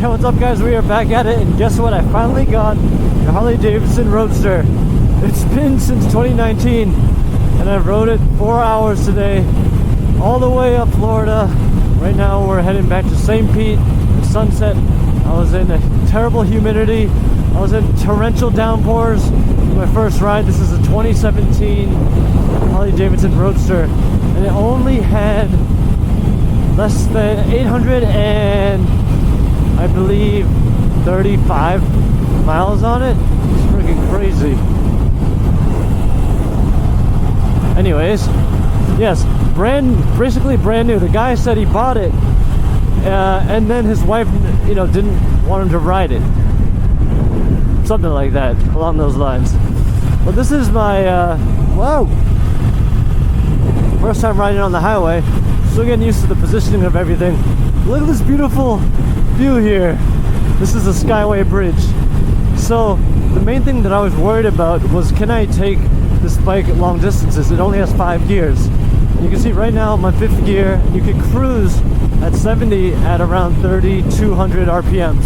what's up guys, we are back at it, and guess what, I finally got the Harley Davidson Roadster. It's been since 2019 and I rode it 4 hours today, all the way up Florida. Right now we're heading back to St. Pete at sunset. I was in a terrible humidity, I was in torrential downpours. My first ride. This is a 2017 Harley Davidson Roadster, and it only had less than 800 and I believe 35 miles on it. It's freaking crazy. Anyways, yes, basically brand new. The guy said he bought it, and then his wife, didn't want him to ride it. Something like that, along those lines. But this is my, first time riding on the highway. Still getting used to the positioning of everything. Look at this beautiful view here. This is a Skyway bridge. So the main thing that I was worried about was, can I take this bike long distances? It only has 5 gears. You can see right now I'm on 5th gear. You can cruise at 70 at around 3,200 RPMs.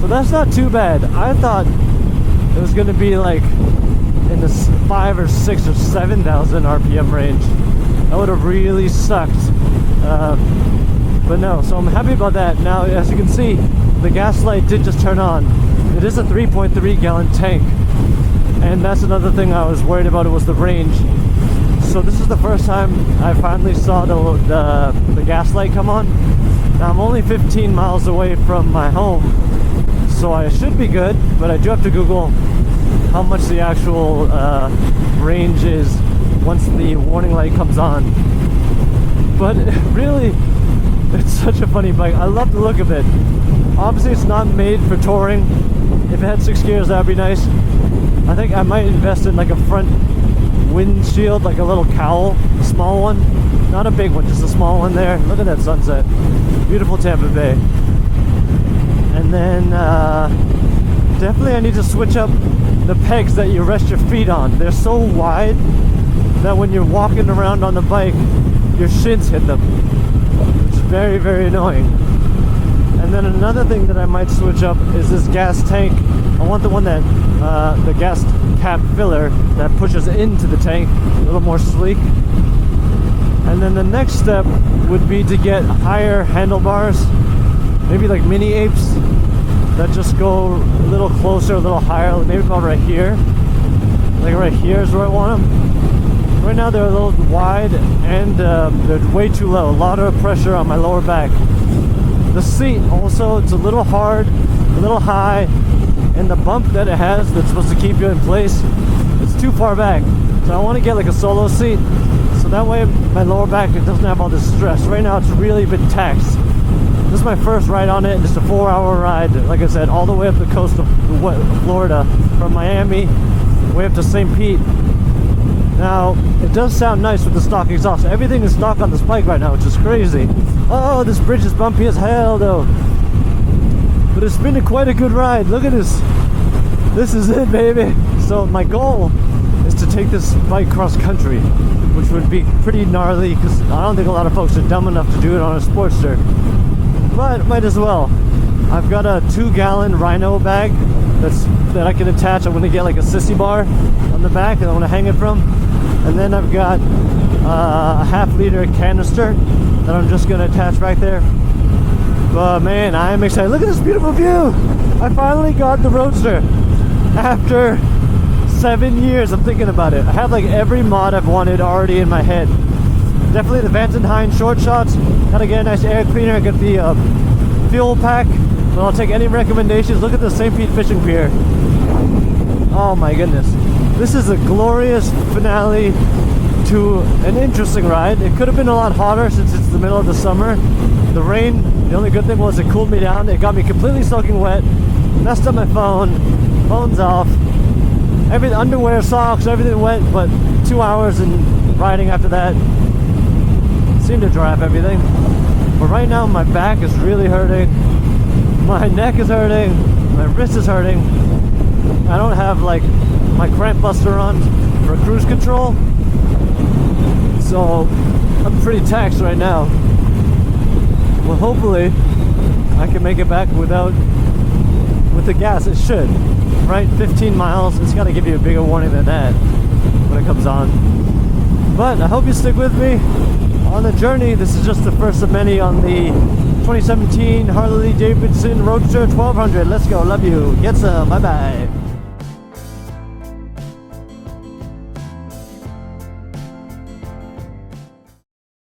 So that's not too bad. I thought it was going to be like in the 5 or 6 or 7,000 RPM range. That would have really sucked. But no, so I'm happy about that. Now, as you can see, the gas light did just turn on. It is a 3.3 gallon tank. And that's another thing I was worried about, it was the range. So this is the first time I finally saw the gas light come on. Now I'm only 15 miles away from my home, so I should be good, but I do have to Google how much the actual range is once the warning light comes on. But really, it's such a funny bike. I love the look of it. Obviously it's not made for touring. If it had 6 gears, that'd be nice. I think I might invest in like a front windshield, like a little cowl, a small one. Not a big one, just a small one there. Look at that sunset. Beautiful Tampa Bay. And then definitely I need to switch up the pegs that you rest your feet on. They're so wide that when you're walking around on the bike, your shins hit them. It's very, very annoying. And then another thing that I might switch up is this gas tank. I want the one that, the gas cap filler that pushes into the tank, a little more sleek. And then the next step would be to get higher handlebars, maybe like mini apes that just go a little closer, a little higher, maybe about right here. Like right here is where I want them. Right now they're a little wide and they're way too low. A lot of pressure on my lower back. The seat also, it's a little hard, a little high, and the bump that it has that's supposed to keep you in place, it's too far back. So I want to get like a solo seat, so that way my lower back, it doesn't have all this stress. Right now it's really been taxed. This is my first ride on it, and it's a 4-hour ride, like I said, all the way up the coast of Florida, from Miami way up to St. Pete. Now, it does sound nice with the stock exhaust. Everything is stock on this bike right now, which is crazy. Oh, this bridge is bumpy as hell though. But it's been quite a good ride. Look at this. This is it, baby. So my goal is to take this bike cross country, which would be pretty gnarly because I don't think a lot of folks are dumb enough to do it on a Sportster. But might as well. I've got a 2-gallon Rhino bag that I can attach. I'm going to get like a sissy bar on the back that I want to hang it from. And then I've got a half-liter canister that I'm just going to attach right there. But man, I am excited. Look at this beautiful view. I finally got the Roadster after 7 years. I'm thinking about it. I have like every mod I've wanted already in my head. Definitely the Vance & Hines short shots. Gotta get a nice air cleaner. I got the fuel pack. But I'll take any recommendations. Look at the St. Pete fishing pier. Oh my goodness. This is a glorious finale to an interesting ride. It could have been a lot hotter since it's the middle of the summer. The rain, the only good thing was it cooled me down. It got me completely soaking wet. Messed up my phone. Phone's off. Everything, underwear, socks, everything wet, but 2 hours and riding after that seemed to dry up everything. But right now my back is really hurting. My neck is hurting. My wrist is hurting. I don't have like my Cramp buster on for cruise control. So I'm pretty taxed right now. Well, hopefully I can make it back with the gas. It should, right? 15 miles. It's got to give you a bigger warning than that when it comes on. But I hope you stick with me on the journey. This is just the first of many on the 2017 Harley Davidson Roadster 1200. Let's go. Love you. Get some. Bye bye.